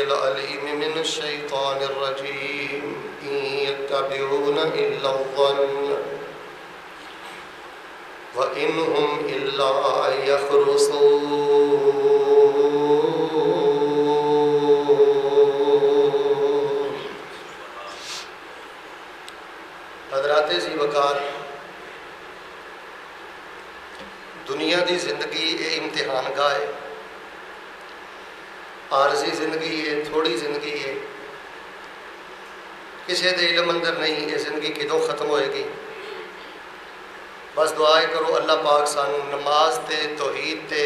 العليم من الشيطان الرجيم إن يتبعون إلا الظن وإن هم إلا يخرصون۔ حضرات ذی وقار، دنیا دی زندگی یہ امتحان گاہ ہے، عارضی زندگی ہے، تھوڑی زندگی ہے، کسی دے علم اندر نہیں یہ زندگی کدوں ختم ہوئے گی۔ بس دعائے کرو اللہ پاک سانو نماز تے، توحید تے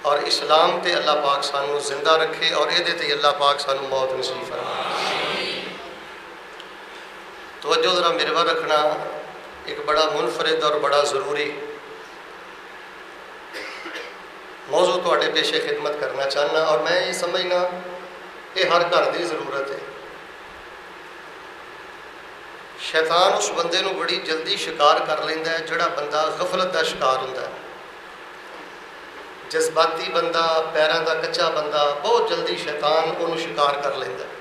اور اسلام تے اللہ پاک سانو زندہ رکھے، اور یہ تے اللہ پاک سانو موت نصیب فرمائے۔ توجہ ذرا میرے وال رکھنا، ایک بڑا منفرد اور بڑا ضروری موضوع تواڈے پیشے خدمت کرنا چاہنا، اور میں یہ سمجھنا یہ ہر گھر دی ضرورت ہے۔ شیطان اس بندے نو بڑی جلدی شکار کر لیندا ہے جڑا بندہ غفلت دا شکار ہوندا ہے۔ جذباتی بندہ، پیراں دا کچا بندہ، بہت جلدی شیطان انہوں شکار کر لیندا ہے،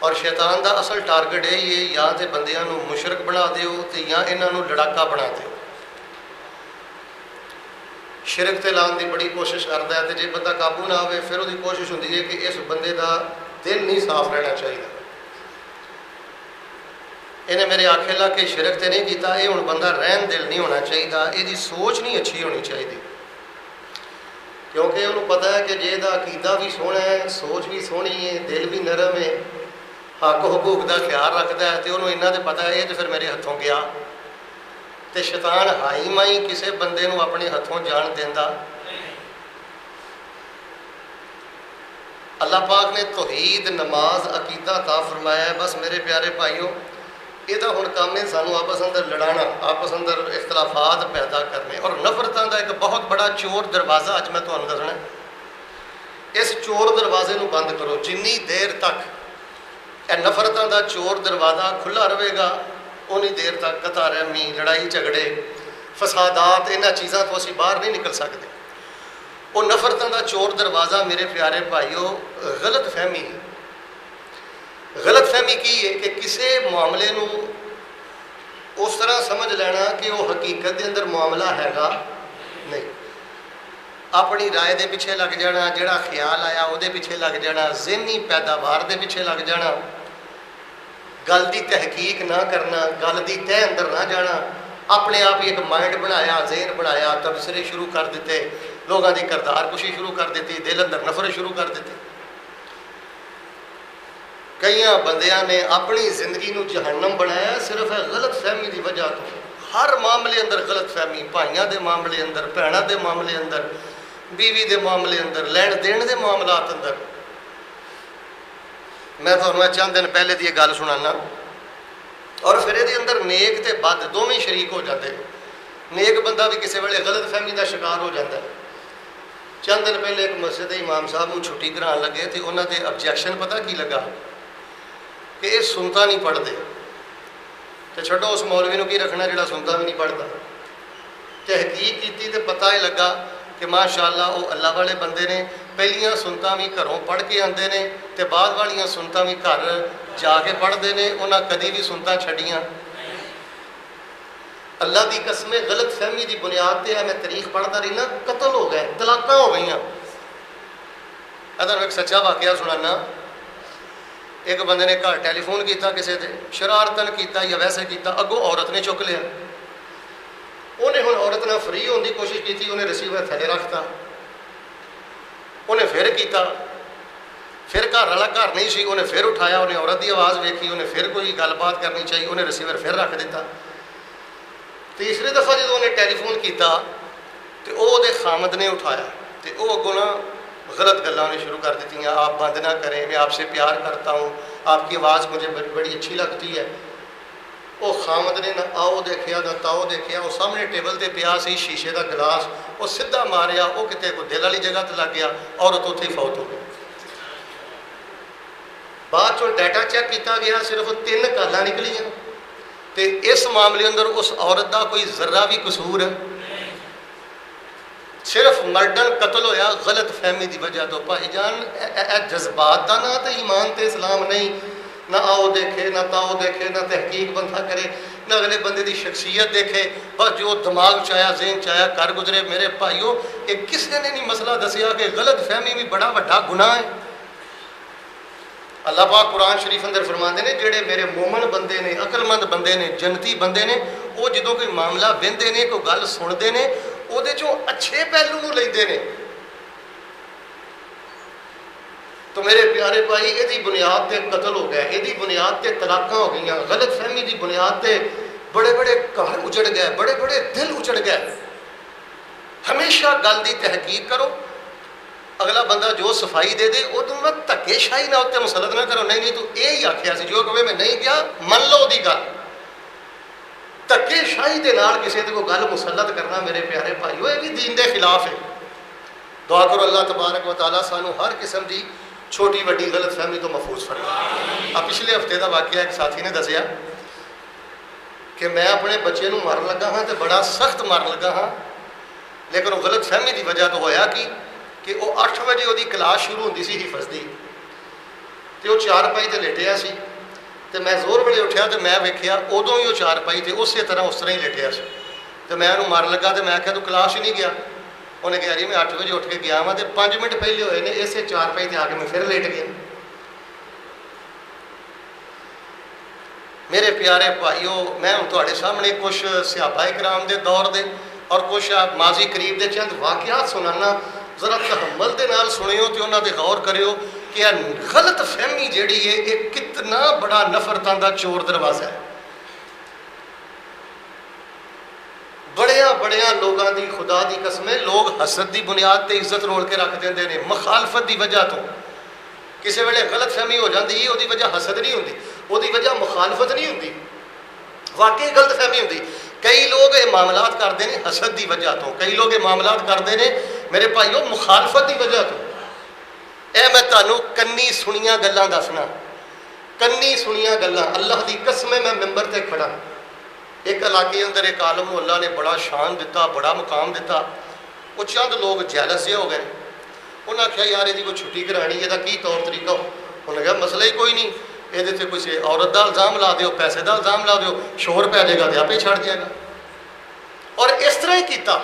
اور شیطان دا اصل ٹارگٹ یہی ہے، یا تے بندیاں نو مشرک بنا دیو تے یا انہاں نو لڑاکا بنا دیو۔ شرک تے لان دی بڑی کوشش کردا ہے، تے جے بندہ قابو نہ آوے پھر وہ کوشش ہوندی ہے کہ اس بندے دا دل نہیں صاف رہنا چاہیے۔ انہیں میرے آکھے لا کہ شرک تے نہیں کیتا، یہ ہن بندہ رہن دل نہیں ہونا چاہیے، یہ سوچ نہیں اچھی ہونی چاہیے، کیونکہ انہوں پتہ ہے کہ جے دا عقیدہ بھی سونا ہے، سوچ بھی سونی ہے، دل بھی نرم ہے، حق حقوق دا خیال رکھتا ہے، تو انہوں انہاں تے پتہ ہے یہ تو پھر میرے ہتھوں گیا۔ تے شیطان ہائی مائی کسے بندے نو اپنے ہتھوں جان دیندا۔ اللہ پاک نے توحید، نماز، عقیدہ عطا فرمایا ہے۔ بس میرے پیارے بھائیوں، یہ ہن کام ہے سانو آپس اندر لڑانا، آپس اندر اختلافات پیدا کرنے، اور نفرتاں دا ایک بہت بڑا چور دروازہ اج میں تمہیں دسنا ہے۔ اس چور دروازے نو بند کرو، جنی دیر تک اے نفرتاں دا چور دروازہ کھلا رہے گا اونی دیر تک قطع رحمی، لڑائی جھگڑے، فسادات، انہاں چیزاں تو اسی باہر نہیں نکل سکتے۔ وہ نفرتاں دا چور دروازہ میرے پیارے بھائیو غلط فہمی ہے۔ غلط فہمی کی ہے کہ کسی معاملے نو اس طرح سمجھ لینا کہ وہ حقیقت دے اندر معاملہ ہے گا نہیں، اپنی رائے دے پیچھے لگ جانا، جڑا خیال آیا وہ دے پیچھے لگ جانا، ذہنی پیداوار دے پیچھے لگ جانا، گل دی تحقیق نہ کرنا، گل دی تہ اندر نہ جانا، اپنے آپ ہی ایک مائنڈ بنایا، ذہن بنایا، تبصرے شروع کر دیتے، لوگوں کی کردار کشی شروع کر دیتی، دل اندر نفرت شروع کر دیتی۔ کئی بندیاں نے اپنی زندگی نو جہنم بنایا صرف غلط فہمی دی وجہ تو۔ ہر معاملے اندر غلط فہمی، بھائیاں دے معاملے اندر، بھیناں دے معاملے اندر، بیوی دے معاملے اندر، لین دین دے معاملات اندر۔ میں تمہیں چند دن پہلے دی گل سنانا، اور پھر یہ اندر نیک تے بد دونوں شریک ہو جاتے۔ نیک بندہ بھی کسی ویلے غلط فہمی کا شکار ہو جاتا ہے۔ چند دن پہلے ایک مسجد امام صاحب کو چھٹی کران لگے تو انہوں نے آبجیکشن پتہ کی لگا کہ یہ سنتا نہیں پڑھتے، تو چھڈو اس مولوی نو کی رکھنا جڑا سنتا بھی نہیں پڑھتا۔ تحقیق کی تو پتہ ہی لگا کہ ماشاءاللہ وہ اللہ والے بندے نے، پہلیاں سنتاں بھی گھروں پڑھ کے آتے ہیں تو بعد والیاں سنتاں بھی گھر جا کے پڑھتے ہیں، انہاں کدی بھی سنتاں چھڈیاں۔ اللہ دی قسم غلط فہمی دی بنیاد تے میں تاریخ پڑھتا رہنا، قتل ہو گئے، طلاقاں ہو گئی۔ ادھر ایک سچا واقعہ سنانا۔ ایک بندے نے گھر ٹیلی فون کیتا کسی سے، شرارتن کیتا یا ویسے کیتا، اگوں عورت نے چک لیا۔ انہیں ہن عورت نے فری ہونے کی کوشش کی، انہیں ریسیور تھلے رکھتا، انہیں پھر کیتا، پھر گھر والا گھر نہیں سی، انہیں پھر اٹھایا، انہیں عورت کی آواز ویکھی، انہیں پھر کوئی گل بات کرنی چاہیے، انہیں ریسیور پھر رکھ دیتا۔ تیسری دفعہ جب انہیں ٹیلی فون کیتا تو وہ خامد نے اٹھایا، تو وہ اگوں نہ غلط گلیں شروع کر دیتی ہیں، آپ بند نہ کریں، میں آپ سے پیار کرتا ہوں، آپ کی آواز مجھے بڑی اچھی لگتی ہے۔ وہ خامد نے نہ آؤ دیکھیا نہ تاؤ دیکھیا، وہ سامنے ٹیبل تے پیا سی شیشے کا گلاس، وہ سیدھا ماریا، وہ کتے کو دل والی جگہ تے لگ گیا، عورت اتنے ہی فوت ہو گئی۔ بعد چوں ڈیٹا چیک کیتا گیا، صرف 3 کالاں نکلیاں، تے اس معاملے اندر اس عورت دا کوئی ذرہ بھی قصور ہے۔ صرف مرڈن قتل ہویا غلط فہمی دی وجہ تو. بھائی جان اے جذبات دا نا تے ایمان تے اسلام نہیں. نہ آؤ دیکھے نہ تاؤ دیکھے نہ تحقیق بندہ کرے نہ اگلے بندے دی شخصیت دیکھے, بس جو دماغ چایا ذہن چایا کر گزرے. میرے بھائیو کہ کسی نے نہیں مسئلہ دسیا کہ غلط فہمی بھی بڑا وڈا گناہ ہے. اللہ پاک قرآن شریف اندر فرماندے نے جڑے میرے مومن بندے نے, عقل مند بندے نے, جنتی بندے نے, وہ جدوں کوئی معاملہ وہندے نے, کوئی گل سنتے نے, وہ اچھے پہلو نو لیندے نے. تو میرے پیارے بھائی یہ بنیاد تے قتل ہو گیا, یہ بنیاد تے طلاقاں ہو گئی, غلط فہمی دی بنیاد تے بڑے بڑے گھر اجڑ گئے, بڑے بڑے دل اجڑ گئے. ہمیشہ گل دی تحقیق کرو. اگلا بندہ جو صفائی دے دے وہ تم دھکے شاہی نہ اتنے مسلط نہ کرو. نہیں تو یہی آخیا سی جو کہے میں نہیں کیا من لو دی گل. دھکے شاہی دے نال کسی تے کوئی گل مسلط کرنا میرے پیارے بھائیو یہ بھی دین دے خلاف ہے. دعا کرو اللہ تبارک و تعالیٰ سانو ہر قسم دی چھوٹی وڈی غلط فہمی تو محفوظ فرمائے. اب پچھلے ہفتے دا واقعہ ایک ساتھی نے دسیا کہ میں اپنے بچے نو مارن لگا ہاں تے بڑا سخت مارن لگا ہاں, لیکن وہ غلط فہمی دی وجہ تو ہویا کہ وہ 8 بجے وہ کلاس شروع ہوتی سی حفظ دی, تو وہ 4 پائی تے لیٹیا سی. تو میں زور ویلے اٹھیا تو میں ویکھیا ادوں ہی وہ 4 پائی تے اسی طرح ہی لیٹیا سی. تو میں انہوں مارن لگا تو میں آخیا تو کلاس ہی نہیں گیا. انہیں کہا جی میں 8 بجے اٹھ کے گیا ہاں تو 5 منٹ پہلے ہوئے نے اسے 4 پائی تے آ کے میں پھر لیٹ گیا. میرے پیارے بھائیو میں ہوں تواڈے سامنے کچھ صحابہ کرام دے دور دے اور کچھ ماضی قریب دے چند واقعات سنانا. ذرا تحمل دے نال سنیو تے انہاں تے غور کریو کہ غلط فہمی جیڑی ہے یہ کتنا بڑا نفرتاں دا چور دروازہ ہے. بڑیاں لوگاں دی خدا دی قسم لوگ حسد دی بنیاد تے عزت رول کے رکھ دیندے نے مخالفت دی وجہ تو. کسی ویلے غلط فہمی ہو جاندی ہے, وہ دی وجہ حسد نہیں ہوندی, وہ دی وجہ مخالفت نہیں ہوندی, واقعی غلط فہمی ہوندی. کئی لوگ یہ معاملات کرتے ہیں حسد دی وجہ تو, کئی لوگ یہ معاملات کرتے ہیں میرے بھائیو مخالفت دی وجہ تو. اے میں تانوں کنی سنیاں گلاں دسنا, کنی سنیاں گلاں اللہ دی قسم میں ممبر تے کھڑا. ایک علاقے اندر ایک عالم کو اللہ نے بڑا شان دیتا, بڑا مقام دیتا. وہ چند لوگ جیلس سے ہو گئے. انہوں نے کہا یار یہ کوئی چھٹی کرانی, یہ کی طور طریقہ ہو. انہوں نے کہا مسئلہ ہی کوئی نہیں, یہ کسی عورت کا الزام لا دیو, پیسے کا الزام لا دیو, شور پہ جائے گا تو آپ ہی چھڑ جائے گا. اور اس طرح ہی کیتا.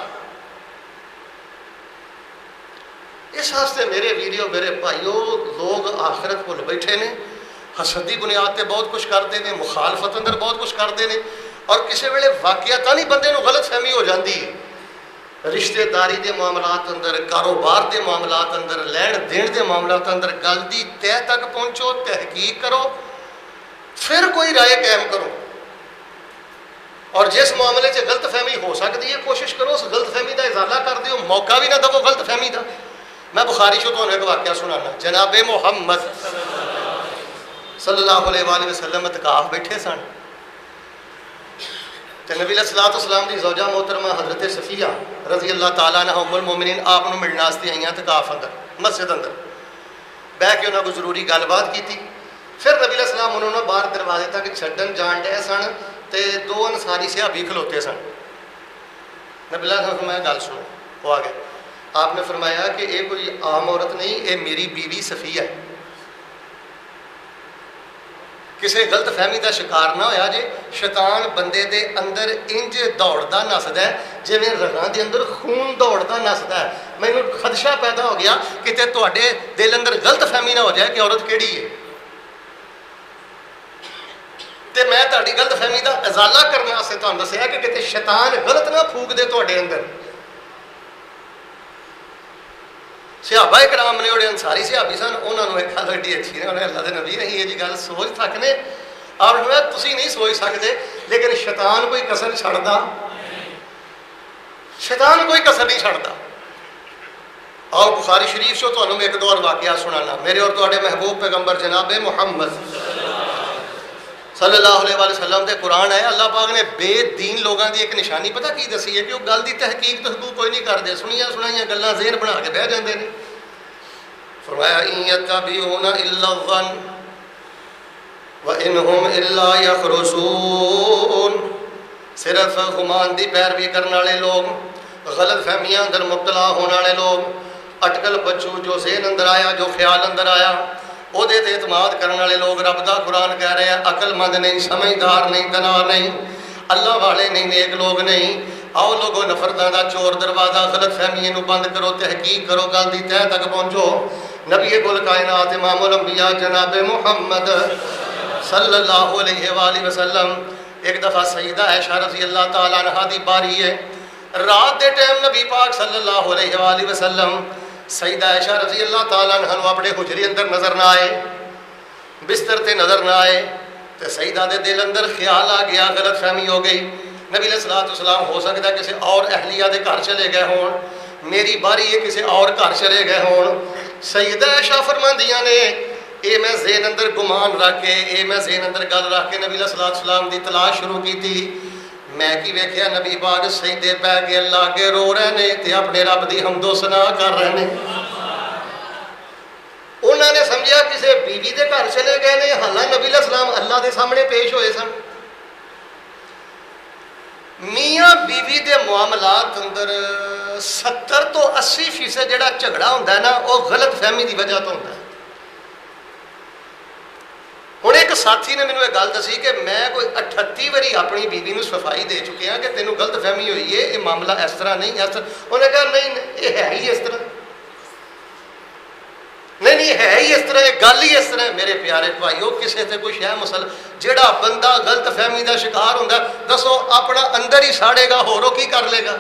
اس واسطے میرے ویڈیو میرے بھائیو لوگ آخرت کو بیٹھے نے, حسد دی بنیاد تے بہت کچھ کرتے ہیں, مخالفت اندر بہت کچھ کرتے ہیں. اور کسی ویلے واقعات نہیں بندے نو غلط فہمی ہو جاندی ہے. رشتے داری دے معاملات اندر, کاروبار دے معاملات اندر, لین دین دے معاملات اندر گل دی تہ تک پہنچو, تحقیق کرو, پھر کوئی رائے قائم کرو. اور جس معاملے سے غلط فہمی ہو سکتی ہے کوشش کرو اس غلط فہمی کا ازالہ کر دیو, موقع بھی نہ دو غلط فہمی کا. میں بخاری شو تو ایک واقعہ سنانا. جناب محمد صلی اللہ علیہ وآلہ وسلم اعتکاف بیٹھے سن تو نبی علیہ الصلوۃ والسلام دی زوجہ محترمہ حضرت صفیہ رضی اللہ تعالیٰ عنہ ام المومنین آپ نے ملنے واسطے آئیاں اعتکاف اندر مسجد اندر بہ کے انہوں نے کوئی ضروری گل بات کی تھی. پھر نبی علیہ السلام انہوں نے باہر دروازے تک چھڈن جان ڈے سن تے 2 انصاری صحابی کھلوتے سن. نبی علیہ السلام فرمایا گل سنو. وہ آ گئے. آپ نے فرمایا کہ یہ کوئی عام عورت نہیں, یہ میری بیوی صفیہ ہے. کسی غلط فہمی کا شکار نہ ہویا جے. شیطان بندے دے اندر انج دوڑتا نسدا ہے جویں رگاں دے اندر خون دوڑتا نسدا ہے. مینوں خدشہ پیدا ہو گیا کہ تواڈے دل اندر غلط فہمی نہ ہو جائے کہ عورت کیڑی ہے. تے میں تہاڈی غلط فہمی دا ازالہ کرنے واسطے تہانوں دسیا کہ کتے شیطان غلط نہ پھونک دے تواڈے اندر. صحابہ کرام نے جڑے انصاری صحابی سن انہوں نے ایک گل بڑی اچھی نے, انہیں اللہ دے نبی اہیں یہ گل سوچ سکنے اور تسی نہیں سوچ سکتے لیکن شیطان کوئی کسر چھڑدا, شیطان کوئی کسر نہیں چھڑدا. اور بخاری شریف سے تمہیں ایک دو اور واقعہ سنانا. میرے اور تواڈے محبوب پیغمبر جناب محمد صلی اللہ علیہ وآلہ وسلم دے قرآن ہے. اللہ پاک نے بے دین لوگاں دی ایک نشانی پتہ کی دسی ہے کہ وہ گل دی تحقیق تو کوئی نہیں کرتے, سنیاں سنائیاں گلاں ذہن بنا کے بہ جاندے نے. فرمایا ان یتبعون الا الظن وانہم الا یخرصون. صرف گمان دی پیروی کرنے والے لوگ غلط فہمیاں اندر مبتلا ہونے والے لوگ، اٹکل بچو جو ذہن اندر آیا، جو خیال اندر آیا وہ دے اعتماد کرنے والے لوگ رب دا قرآن کہہ رہے ہیں عقل مند نہیں، سمجھدار نہیں، دنا نہیں، اللہ والے نہیں، نیک لوگ نہیں۔ آؤ لوگوں نفرتاں دا چور دروازہ غلط فہمیاں نو بند کرو، تحقیق کرو، گل دی تہ تک پہنچو۔ نبی کل کائنات امام الانبیاء جناب محمد صلی اللہ علیہ وآلہ وسلم، ایک دفعہ سیدہ عائشہ رضی اللہ تعالیٰ عنہ دی باری ہے، رات دے ٹائم نبی پاک صلی اللہ علیہ وآلہ وسلم سیدہ عائشہ رضی اللہ تعالیٰ عنہ نو اپنے حجرے اندر نظر نہ آئے، بستر تے نظر نہ آئے، تو سیدہ دے دل اندر خیال آ گیا، غلط فہمی ہو گئی، نبی علیہ السلام ہو سکتا ہے کسی اور اہلیہ دے گھر چلے گئے ہون، میری باری ہے کسی اور گھر چلے گئے ہون۔ سیدہ عائشہ فرماندیاں نے اے میں ذہن اندر گمان رکھ کے، اے میں ذہن اندر گل رکھ کے نبی علیہ السلام دی تلاش شروع کی تھی۔ میں کی ویکھیا نبی پاک سجدے پہ کے اللہ کے رو رہے نے تے اپنے رب دی حمد و ثنا کر رہے نے۔ انہوں نے سمجھا کسی بیوی دے گھر چلے گئے نے، حالانکہ نبی علیہ السلام اللہ دے سامنے پیش ہوئے سن۔ میاں بیوی دے معاملات اندر 70 تو 80% جڑا جھگڑا ہوتا ہے نا وہ غلط فہمی دی وجہ تو ہوتا ہے۔ ہوں ایک ساتھی نے مینوں یہ گل دسی کہ میں کوئی 38 واری اپنی بیوی نو صفائی دے چکے ہاں کہ تینوں غلط فہمی ہوئی ہے، یہ معاملہ اس طرح نہیں، اس طرح۔ انہوں نے کہا نہیں یہ ہے ہی اس طرح، نہیں ہے ہی اس طرح، یہ گل ہی اس طرح۔ میرے پیارے بھائیو کسی سے کوئی شے مسئلہ جہاں بندہ غلط فہمی کا شکار ہوتا دسو اپنا اندر ہی ساڑے گا، ہورو کی کر لے گا؟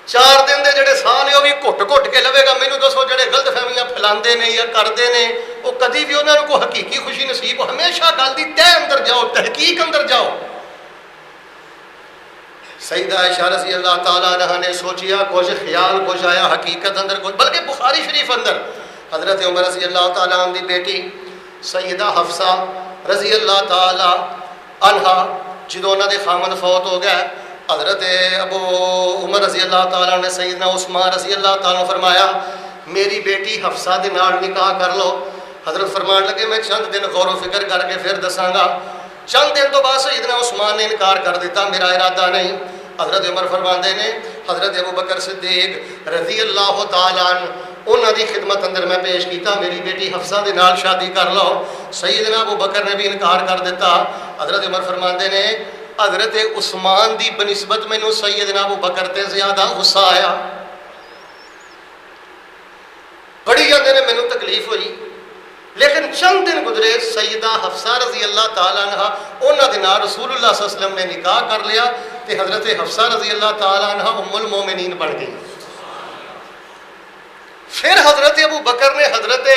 4 دن دے جڑے سال نے وہ بھی گھٹ گھٹ کے لوے گا۔ مینوں دسو جڑے غلط فہمیاں پھیلاندے نے یا کرتے نے وہ کدی بھی انہوں کو حقیقی خوشی نصیب ہو؟ ہمیشہ گل دی تہ اندر جاؤ، تحقیق اندر جاؤ۔ سیدہ عائشہ رضی اللہ تعالیٰ عنہ نے سوچیا، کچھ خیال کچھ آیا، حقیقت اندر کچھ، بلکہ بخاری شریف اندر حضرت عمر رضی اللہ تعالیٰ عنہ دی بیٹی سیدہ حفصہ رضی اللہ تعالیٰ عنہ جدوں انہاں دے خامد فوت ہو گئے، حضرت ابو عمر رضی اللہ تعالیٰ نے سیدنا عثمان رضی اللہ تعالیٰ فرمایا میری بیٹی حفصہ دے نال نکاح کر لو۔ حضرت فرمان لگے میں چند دن غور و فکر کر کے پھر دساں گا۔ چند دن تو بعد سیدنا عثمان نے انکار کر دیتا، میرا ارادہ نہیں۔ حضرت عمر فرماندے نے حضرت ابو بکر صدیق رضی اللہ تعالیٰ عنہ انہاں دی خدمت اندر میں پیش کیتا میری بیٹی حفصہ دے نال شادی کر لو۔ سیدنا ابو بکر نے بھی انکار کر دیتا۔ حضرت عمر فرماندے نے حضرت عثمان دی بنسبت مینوں سیدنا ابو بکر تے زیادہ غصہ آیا، بڑی جاندے نے مینوں تکلیف ہوئی، لیکن چند دن گزرے سیدہ حفصہ رضی اللہ تعالیٰ عنہ انہاں دے نال رسول اللہ صلی اللہ علیہ وسلم نے نکاح کر لیا تے حضرت حفصہ رضی اللہ تعالیٰ عنہ ام المومنین بن گئی۔ پھر حضرت ابو بکر نے حضرت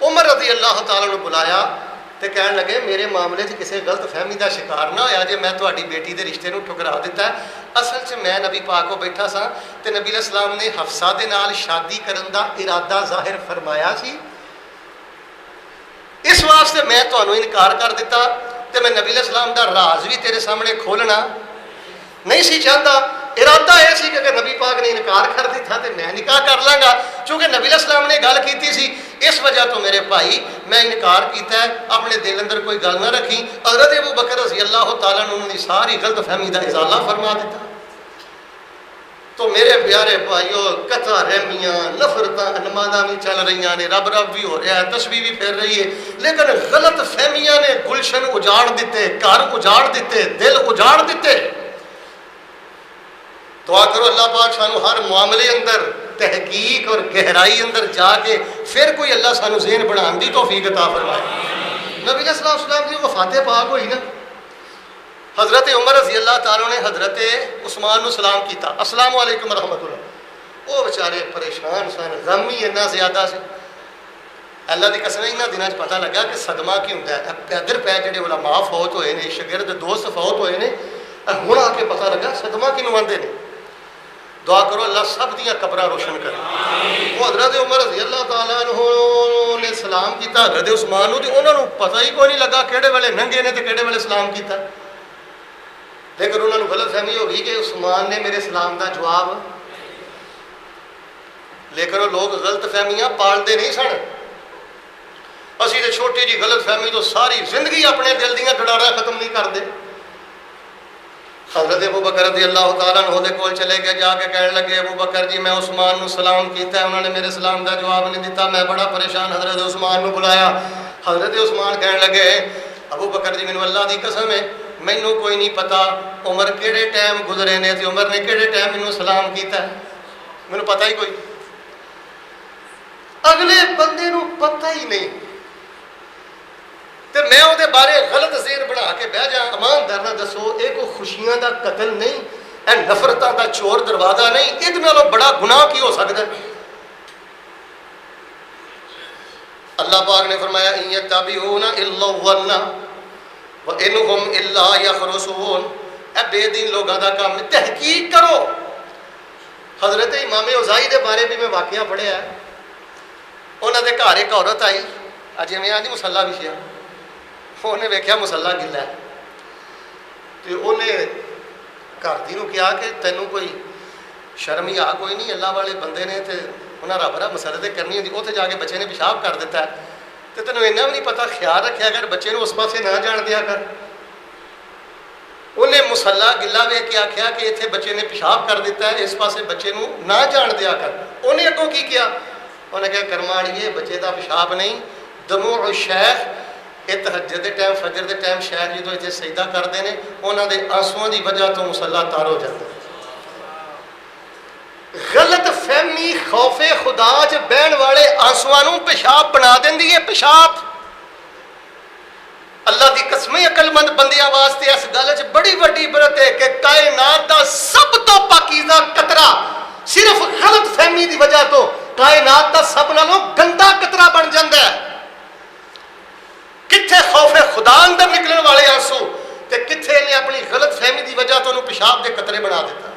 عمر رضی اللہ تعالیٰ عنہ بلایا تے کہنے لگے میرے معاملے سے کسی غلط فہمی دا شکار نہ ہویا جے میں تہاڈی بیٹی دے رشتے نو ٹھکرا دیتا ہے، اصل چ میں نبی پاک کو بیٹھا سا تے نبی علیہ السلام نے حفصہ دے نال شادی کرن دا ارادہ ظاہر فرمایا سی، اس واسطے میں تانوں انکار کر دیتا تے میں نبی علیہ السلام دا راز بھی تیرے سامنے کھولنا نہیں سی چاہتا۔ ارادہ یہ سی کہ اگر نبی پاک نے انکار کر دیتا تو میں نکاح کر لاں گا، چونکہ نبی علیہ السلام نے گل کیتی سی، اس وجہ تو میرے بھائی میں انکار کیتا ہے، اپنے دل اندر کوئی گل نہ رکھی۔ حضرت ابو بکر رضی اللہ تعالیٰ نے انہوں نے ساری غلط فہمی دا ازالہ فرما دیتا۔ تو میرے پیارے بھائیو قطع رحمیاں نفرتاں انماداں بھی چل رہی ہیں، رب رب بھی ہو رہا ہے، تسبیح بھی پھیر رہی ہے، لیکن غلط فہمیاں نے گلشن اجاڑ دیتے، گھر اجاڑ دیتے، دل اجاڑ دیتے۔ دعا کرو اللہ پاک سانو ہر معاملے اندر تحقیق اور گہرائی اندر جا کے پھر کوئی اللہ سانو ذہن بنان دی توفیق عطا فرمائے۔ نبی علیہ السلام کی وفات پاک ہوئی نا، حضرت عمر رضی اللہ تعالیٰ نے حضرت عثمان نو سلام کیتا، السلام علیکم ورحمۃ اللہ۔ وہ بیچارے پریشان سن، غم ہی اتنا زیادہ سے، اللہ دی قسم انہاں دناں پتہ لگا کہ صدمہ کی ہوندا ہے۔ پیدر پہ جڑے علماء فوت ہوئے نے، شاگرد دوست فوت ہوئے نے، ہن آ کے پتہ لگا صدمہ کینوں آندے نے۔ دعا کرو اللہ سب دیاں قبراں روشن کرے۔ وہ حضرت عمر رضی اللہ تعالیٰ عنہ نے سلام کیتا حضرت عثمان نو، تے انہاں نو پتہ ہی کوئی نہیں لگا کہڑے ویلے ننگے نے تے کہڑے ویلے سلام کیتا، لیکن انہوں نے غلط فہمی ہو گئی کہ عثمان نے میرے سلام دا جواب، لیکن وہ لوگ غلط فہمیاں پالتے نہیں سن۔ اسی تے چھوٹی جی غلط فہمی تو ساری زندگی اپنے دل دیاں ڈڑاراں ختم نہیں کرتے۔ حضرت ابو بکر رضی اللہ تعالیٰ عنہ دے کول چلے گئے، جا کے کہنے لگے ابو بکر جی میں عثمان نو سلام کیتا ہے، انہوں نے میرے سلام دا جواب نہیں دیتا، میں بڑا پریشان۔ حضرت عثمان نو بلایا، حضرت عثمان کہنے لگے ابو بکر جی مینوں اللہ دی قسم ہے مینوں کوئی نہیں پتا عمر کیڑے ٹائم گزرے نے تے عمر نے کیڑے ٹائم مینوں سلام کیتا ہے، مینوں پتہ ہی کوئی، اگلے بندے نو پتہ ہی نہیں تے میں وہ بارے غلط ذہن بنا کے بہ جا۔ ایماندار نہ دسو یہ کوئی خوشیاں دا قتل نہیں، اے نفرتاں دا چور دروازہ نہیں، یہ نالوں بڑا گناہ کی ہو سکتا ہے؟ اللہ پاک نے فرمایا ان یتبعون الا الظن وانہم الا یخرصون، اے بے دین لوگاں دا کام ہے، تحقیق کرو۔ حضرت امام اوزائی دے بارے بھی میں واقعہ پڑھیا ہے، انہوں دے گھر ایک عورت آئی، اج میں آدھی مسلح وچھیا، انہیں ویکھیا مسلح گلا ہے تے انہیں گھر دی نو کہا کہ تینوں کوئی شرم ہی آ کوئی نہیں، اللہ والے بندے نے تے انہاں رب رب مسلح کرنی ہوندی، اوتھے جا کے بچے نے پیشاب کر دیتا ہے تے تینوں اینا بھی نہیں پتا، خیال رکھیا کر بچے نو اس پاسے نہ جان دیا کر۔ انہیں مسلح گلا ویکھ کے آکھیا کہ اتنے بچے نے پیشاب کر دیتا ہے، اس پاسے بچے نو نہ جان دیا کر۔ انہیں اگوں کی کیا؟ انہیں کہا کرماڑیے بچے دا پیشاب نہیں، دموع الشیخ، یہ تہجد دے ٹائم فجر دے ٹائم شیخ جدوں اتنے سجدہ کرتے ہیں انہوں دے آنسواں دی وجہ تو مسلح تار ہو جاتا ہے۔ غلط فہمی خوف خدا چ بہن والے آنسواں نوں پیشاب بنا دیندی ہے۔ پیشاب اللہ دی قسم عقل مند بندیاں واسطے اس گل چ بڑی وڈی عبرت ہے کہ کائنات دا سب تو پاکیزہ قطرہ صرف غلط فہمی دی وجہ تو کائنات دا سب نالوں گندا قطرہ بن جاندا ہے۔ کتھے خوف خدا اندر نکلنے والے آنسو تے کتھے نے اپنی غلط فہمی دی وجہ تو انہوں پیشاب دے قطرے بنا دیتا۔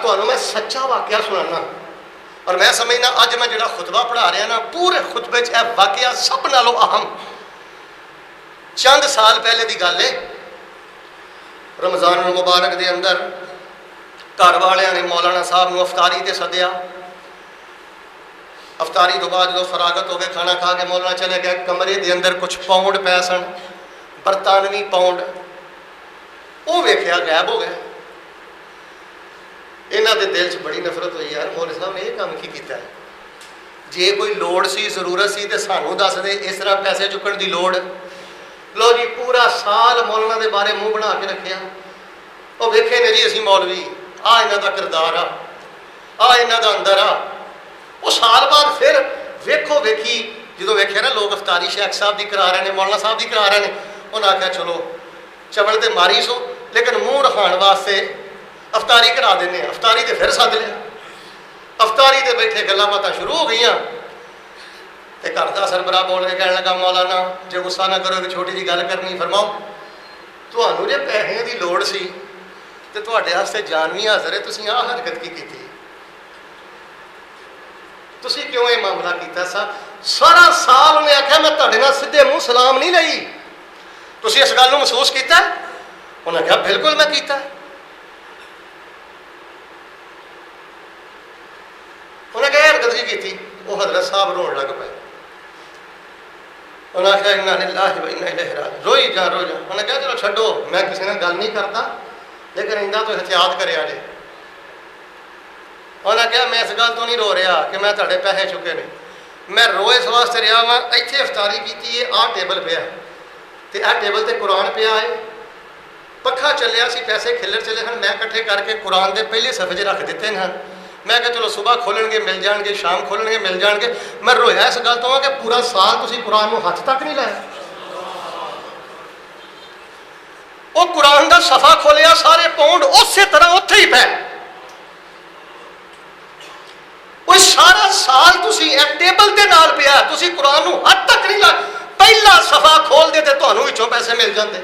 تمہیں میں سچا واقعہ سنانا، اور میں سمجھنا اج میں جڑا خطبہ پڑھا رہا نا پورے خطبے چ واقعہ سب نالوں اہم، چند سال پہلے دی گل ہے۔ رمضان المبارک دے اندر گھر والوں نے مولانا صاحب نو افطاری تے سدیا، افطاری تو بعد جو فراغت ہو گئے کھانا کھا کے مولانا چلے گئے، کمرے دے اندر کچھ پاؤنڈ پے سن، برطانوی پاؤنڈ، وہ ویکھیا غائب ہو گئے۔ یہاں دے دل چ بڑی نفرت ہوئی، یار مولوی صاحب نے یہ کام کی کیتا ہے؟ جے کوئی لوڑ سی ضرورت سی تے سانوں دس دے، اس طرح پیسے چکن دی لوڑ؟ لو جی پورا سال مولانا دے بارے منہ بنا کے رکھیا، وہ ویکھے نے جی اسی مولوی آ انہاں دا کردار آ انہاں دا اندر آ۔ وہ سال بعد پھر ویکھو ویکھی جدوں ویکھیا نا لوگ افطاری شیخ صاحب دی کرا رہے ہیں، مولانا صاحب دی کرا رہے ہیں، انہاں آخیا چلو چبل تے ماری سو لیکن منہ رکھان واسطے افطاری کرا دینے۔ افطاری تے پھر سد لیا، افطاری تے بیٹھے گلاں باتاں شروع ہو گئیاں تے گھر دا سربراہ بول کے کہنے لگا مولانا جے غصہ نہ کرو کہ چھوٹی جی گل کرنی، فرماؤ تمہوں جے پیسے دی لوڑ سی تے تواڈے واسطے جان بھی حاضر ہے، تسی آہ حرکت کی کیتی؟ تسی کیوں یہ معاملہ کیتا سا؟ سارا سال انہیں آخیا میں تہاڈے نال سیدھے منہ سلام نہیں لئی، تسی اس گل نوں محسوس کیتا ہے؟ انہیں کہا بالکل میں کیتا ہے۔ انہیں کہا حرکت کی کی؟ وہ حضرت صاحب رون لگ پائے، انہیں آخیا انا للہ و انا الیہ راجعون، روئی جا رو جا۔ انہیں کہا چلو چھڈو میں کسی نے گل نہیں کرتا لیکن اندہ تو احتیاط کرے جے۔ انہیں کہا میں اس گل تو نہیں رو رہا کہ میں تہاڈے پیسے چکے نے، میں رو اس واسطے رہا وا ایتھے افطاری کی آ ٹیبل پیا تے آ ٹیبل تے قرآن پیا ہے، پکھا چلیا سی، پیسے کھلر چلے ہیں، میں کٹھے کر کے قرآن دے پہلے صفحے 'چ رکھ دیتے ہیں، میں کہ چلو صبح کھولن گے مل جان گے، شام کھولن گے مل جان گے۔ میں رویا اس گل تو کہ پورا سال تسی قرآن نو ہاتھ تک نہیں لایا۔ وہ قرآن دا صفحہ کھولیا، سارے پاؤنڈ اسی طرح اتھے ہی پے۔ وہ سارا سال تسی ایک ٹیبل دے نال پیا، تسی قرآن نو ہاتھ تک نہیں لایا، پہلا صفحہ کھول دے تے تہانوں وچوں پیسے مل جاندے۔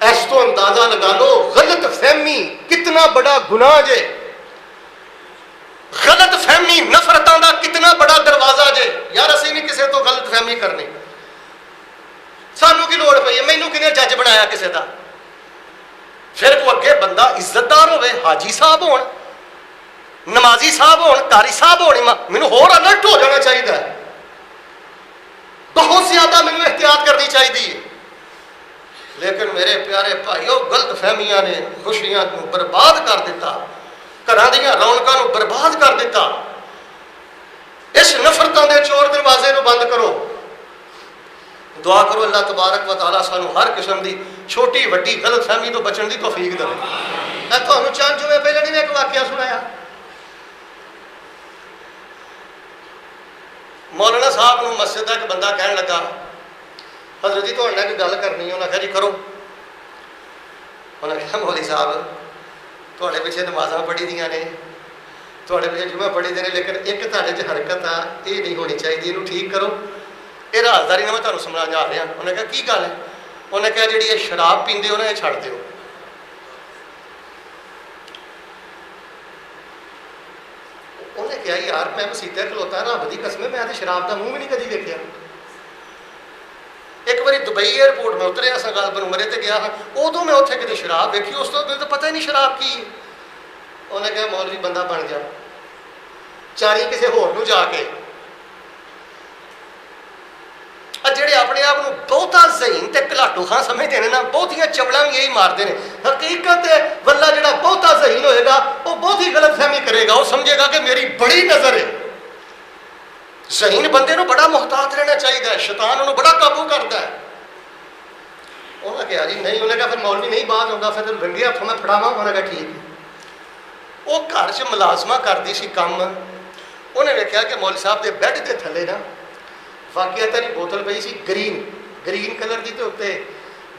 اس تو اندازہ لگا لو غلط فہمی کتنا بڑا گناہ جے، غلط فہمی نفرتاں دا کتنا بڑا دروازہ جے۔ یار اسی نہیں کسی تو غلط فہمی کرنی، سانوں کی لوڑ پئی ہے، مینوں کنے جج بنایا کسی دا؟ پھر کو اگے بندہ عزت دار ہوئے، حاجی صاحب ہون، نمازی صاحب ہون، قاری صاحب ہون، مینوں ہور الرٹ ہو جانا چاہیے۔ بہت زیادہ مینوں احتیاط کرنی چاہیے. لیکن میرے پیارے بھائیو غلط فہمیاں نے خوشیاں کو برباد کر دیتا, گھراں دیاں رونقاں نو برباد کر دیتا. اس نفرتاں دے چور دروازے نو بند کرو. دعا کرو اللہ تبارک و تعالیٰ سانو ہر قسم دی چھوٹی وڈی غلط فہمی تو بچن دی توفیق دے. میں تھانوں چند جمعے پہلے نہیں ایک واقعہ سنایا. مولانا صاحب نو مسجد کا ایک بندہ کہن لگا, حضرت جی تہاڈے نال گل کرنی. انہاں کہا جی کرو. انہاں کہا مولوی صاحب تہاڈے پیچھے نمازاں پڑھی دیاں نے, تہاڈے پیچھے جمعہ پڑھی دے نے, لیکن ایک تہاڈے چ حرکت آ یہ نہیں ہونی چاہیے, اینو ٹھیک کرو. یہ رازداری میں تمہیں سمجھا جا رہا. انہیں کہا کی گل ہے؟ انہیں کہا جی یہ شراب پیندے ہو نا, یہ چھڑ دیو. انہیں کہا یار میں مسیتے کھلوتا رب کی قسم میں شراب کا منہ بھی نہیں کدی دیکھا. ایک بار دبئی ایئرپورٹ میں اتریا سا, گل بن مرے تے گیا ہاں, ادو میں اتنے کدی شراب دیکھی, اس تو میرے تو پتہ ہی نہیں شراب کی. انہیں کہا مولوی بندہ بن جا, چاری کسی ہور جا کے جڑے اپنے آپ کو بہتا ذہین تے کلاٹو خاں سمجھتے ہیں نا, بہتیاں چوڑاں بھی یہی مارتے ہیں. حقیقت واللہ جڑا بہتا ذہین ہوئے گا وہ بہت ہی غلط فہمی کرے گا. وہ سمجھے گا کہ میری بڑی نظر ہے. ذہین بندے نو بڑا محتاط رہنا چاہیے, شیطان انہوں بڑا قابو کرتا ہے. انہوں نے کہا جی نہیں. انہوں نے کہا پھر مولوی نہیں بات ہوگا, پھر رنگے ہاتھوں میں پھڑاواں. انہوں نے کہا ٹھیک ہے. وہ گھر چ ملازمہ کرتی سی کام. انہیں ویکھیا کہ مولوی صاحب کے بیڈ کے تھلے نا واقعہ تاری بوتل پئی سی گرین کلر کی, تو اتنے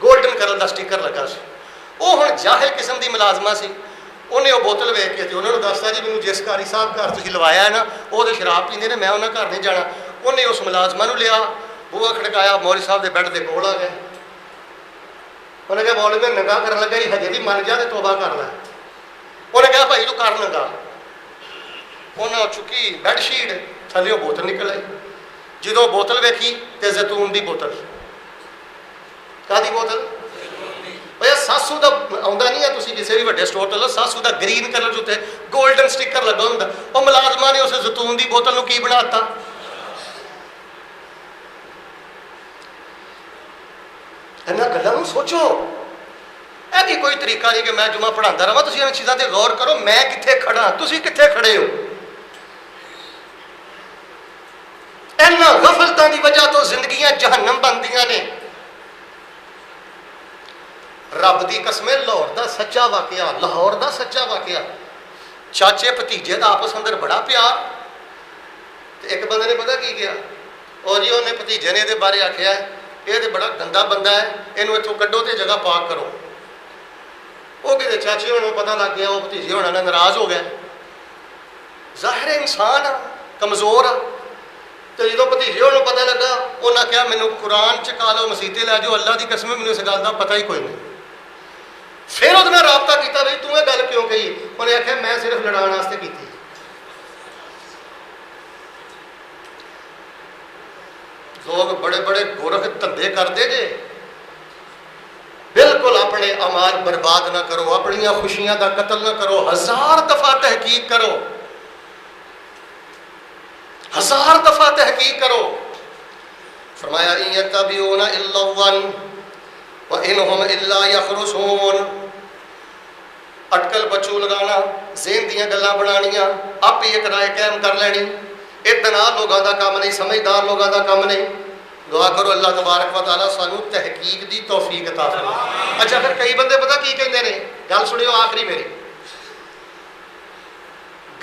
گولڈن کلر کا سٹیکر لگا سی. وہ ہوں جاہل قسم کی ملازمہ سی. انہیں وہ بوتل ویچ کے انہوں نے دستا جی مجھے جس قاری صاحب گھر تھی لوایا ہے نا وہ تو شراب پیندے نے, میں انہوں نے گھر نہیں جانا. انہیں اس ملازمہ نو لیا, بوا کھڑکایا, مولوی صاحب کے بیڈ کے کول آ گئے. انہیں کہا مولوی میں نگاہ کرنے لگا جی ہجے بھی من جا تو توبہ کر لے. انہیں کہا بھائی تو کر نگاہ. انہیں چکی بیڈ شیٹ تھلے وہ بوتل نکل آئی. جدو بوتل ویکھی تو زیتون دی بوتل. کا دی بوتل؟ بھائی 700 کا آتا نہیں ہے, تھی کسی بھی وڈے سٹور تو لو. 700 کا گرین کلر جو گولڈن سٹیکر لگا ہوں. وہ ملازمہ نے اس زیتون دی بوتل کی بنا تا. انہاں گلاں سوچو. یہ بھی کوئی طریقہ نہیں کہ میں جمعہ پڑھاتا رہا. تھی ان چیزوں سے غور کرو, میں کتنے کھڑا, تھی کتنے کھڑے ہو. اینا غفلتاں دی وجہ تو زندگیاں جہنم بندیاں نے. رب دی قسم لاہور دا سچا واقعہ, لاہور دا سچا واقعہ. چاچے بھتیجے دا آپس اندر بڑا پیار. ایک بندے نے پتا کی کیا, اور جی انہیں بھتیجے نے یہ بارے آخیا ہے یہ تو بڑا گندا بندہ ہے, یہ اتوں کڈو تو جگہ پاک کرو. وہ کہتے چاچے ہونے پتا لگ گیا, وہ بھتیجے ہونا نے ناراض ہو گئے. ظاہر انسان آ, کمزور آ. تو جدو بھتیجے ہونے پتا لگا, انہیں کہا مینوں قرآن چکا لو, مسیتے لے جاؤ, اللہ کی قسم مینوں اس گل کا پتا ہی کوئی نہیں. پھر وہ رابطہ کیا بھائی توں یہ گل کیوں کہی. انہیں آخیا میں صرف لڑان واسطے کی. لوگ بڑے بڑے گورکھ دھندے کرتے جے. بالکل اپنے اعمال برباد نہ کرو, اپنی خوشیاں دا قتل نہ کرو. 1000 دفعہ تحقیق کرو, 1000 دفعہ تحقیق کرو. فرمایا ان یتبعون الا الظن وانہم الا یخرصون. اٹکل بچو لگانا, ذہن دیاں گلاں بنانیاں, آپ ہی ایک رائے قائم کر لینی. اتنا لوگوں کا کام نہیں, سمجھدار لوگوں کا کام نہیں. دعا کرو اللہ تبارک و تعالیٰ سانو تحقیق دی توفیق عطا فرمائے. اچھا پھر کئی بندے پتہ کی کہندے نے, گل سنیو آخری میری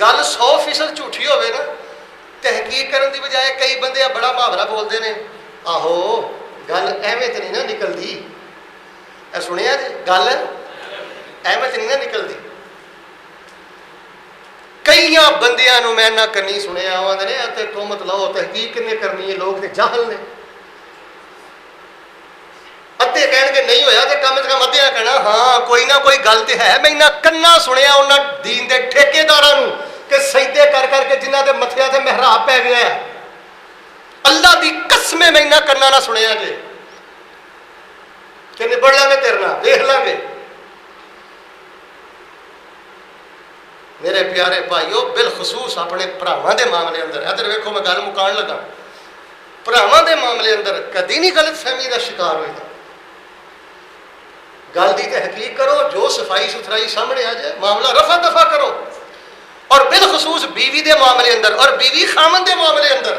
گل 100% جھوٹھی ہوئے نا, تحقیق کرن دی بجائے کئی بندے بڑا محاورہ بولتے ہیں, آہو گل ایویں تو نہیں نا نکلتی. اے سنیا جی, گل ایویں تو نہیں نا نکلتی. کئی بندیاں نو میں نہ کرنی سنیا آدھے نے تہمت لاؤ, تحقیق کنے کرنی ہے, لوگ تے جاہل نے. ادھے کہن گے نہیں ہویا تو کم از کم ادھے کہنا ہاں کوئی نہ کوئی گل تو ہے. میں نہ کنا سنیا انہاں دین دے ٹھیکیداراں نو کہ سجدے کر کر کے جنہاں دے متھیاں تے محراب پی گیا ہے. اللہ دی قسم میں نہ کرنا نہ سنیا جے کہ نبڑ لیں گے تیرے نال, دیکھ لیں گے. میرے پیارے بھائیو, بالخصوص اپنے بھراواں دے معاملے اندر ادھر ویکھو, میں گل مکان لگا. ਭਰਾਵਾਂ ਦੇ ਮਾਮਲੇ ਅੰਦਰ ਕਦੀ ਨਹੀਂ ਗਲਤ ਫਹਿਮੀ ਦਾ ਸ਼ਿਕਾਰ ਹੋਏਗਾ। ਗੱਲ ਦੀ ਤਹਿਕੀਕ ਕਰੋ, ਜੋ ਸਫਾਈ ਸੁਥਰਾਈ ਸਾਹਮਣੇ ਆ ਜਾਏ ਮਾਮਲਾ ਰਫਾ ਦਫਾ ਕਰੋ। اور بالخصوص بیوی دے معاملے اندر اور بیوی خامن دے معاملے اندر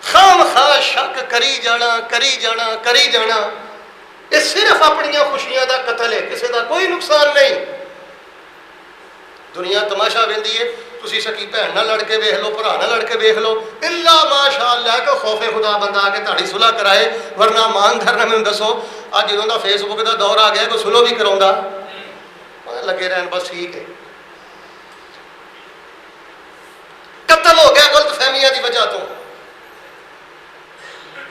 خام خواہ شک کری جانا یہ صرف اپنی خوشیاں دا قتل ہے، کسی دا کوئی نقصان نہیں۔ دنیا تماشا ویندی ہے، تسی سکی بہن نہ لڑ کے ویکھ لو، بھرا نہ لڑ کے ویکھ لو، الا ماشاء اللہ کہ خوف خدا بندہ آ کے تہاڈی صلح کرائے، ورنہ مان دھرنا مینوں دسو اج جدوں دا فیس بک دا دور آ گیا کوئی صلح بھی کراوندا لگے رہن بس ٹھیک ہے۔ قتل ہو گیا غلط فہمیاں دی وجہ تو،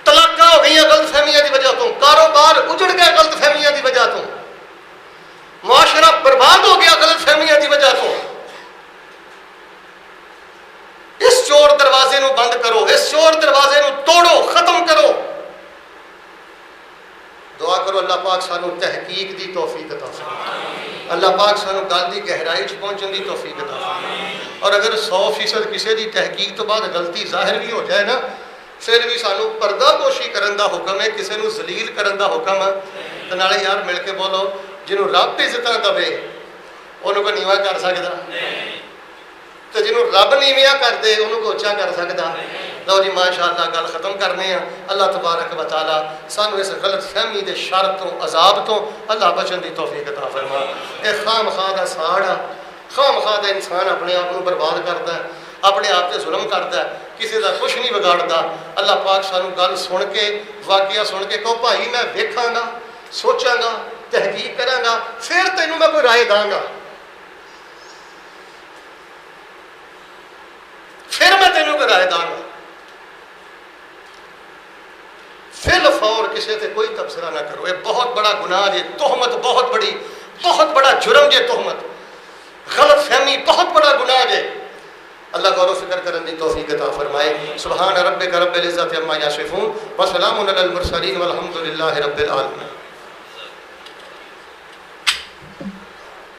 طلاقاں ہو گئی غلط فہمیاں دی وجہ تو، کاروبار اجڑ گئے غلط فہمیاں دی وجہ تو، معاشرہ برباد ہو گیا غلط فہمیاں دی وجہ تو۔ اس چور دروازے نو بند کرو، اس چور دروازے نو توڑو، ختم کرو۔ دعا کرو اللہ پاک سانو تحقیق دی توفیق عطا فرمائے، اللہ پاک سانو گل دی گہرائی چ پہنچن دی توفیق عطا فرمائے۔ اور اگر 100% کسی دی تحقیق تو بعد غلطی ظاہر بھی ہو جائے نا، پھر بھی سانو پردہ پوشی کرن دا حکم ہے، کسی نو ذلیل کرن دا حکم ہے۔ تے نالے یار مل کے بولو، جنوں رب عزتاں دے انہوں کو نیواں کر سکدا، تو جنہوں رب نیویاں کر دے انہوں کو اچھا کر سکدا۔ لو جی ماشاءاللہ گل ختم کرنے ہیں۔ اللہ تبارک و تعالی سانو اس غلط فہمی دے شر تو عذاب تو اللہ بچن دی توفیق عطا فرما۔ اے خام خواہ دا ساڑا، خام خواہ دا انسان اپنے آپ کو برباد کرتا ہے، اپنے آپ سے ظلم کرتا ہے، کسی دا کچھ نہیں بگاڑتا۔ اللہ پاک سانو گل سن کے، واقعہ سن کے کہو بھائی میں ویکھاں گا، سوچاں گا، تحقیق کراں گا، پھر تینوں میں کوئی رائے داں گا، پھر میں تینوں کو رائے داں گا۔ فل فور کسی سے کوئی تبصرہ نہ کرو، یہ بہت بڑا گناہ ہے، تہمت بہت بڑی، بہت بڑا جرم ہے تہمت، غلط فہمی بہت بڑا گناہ ہے۔ اللہ غور و فکر کرن دی توفیق عطا فرمائے۔ سبحان ربک رب العزت عما یصفون وسلام علی المرسلین والحمد للہ رب العالمین۔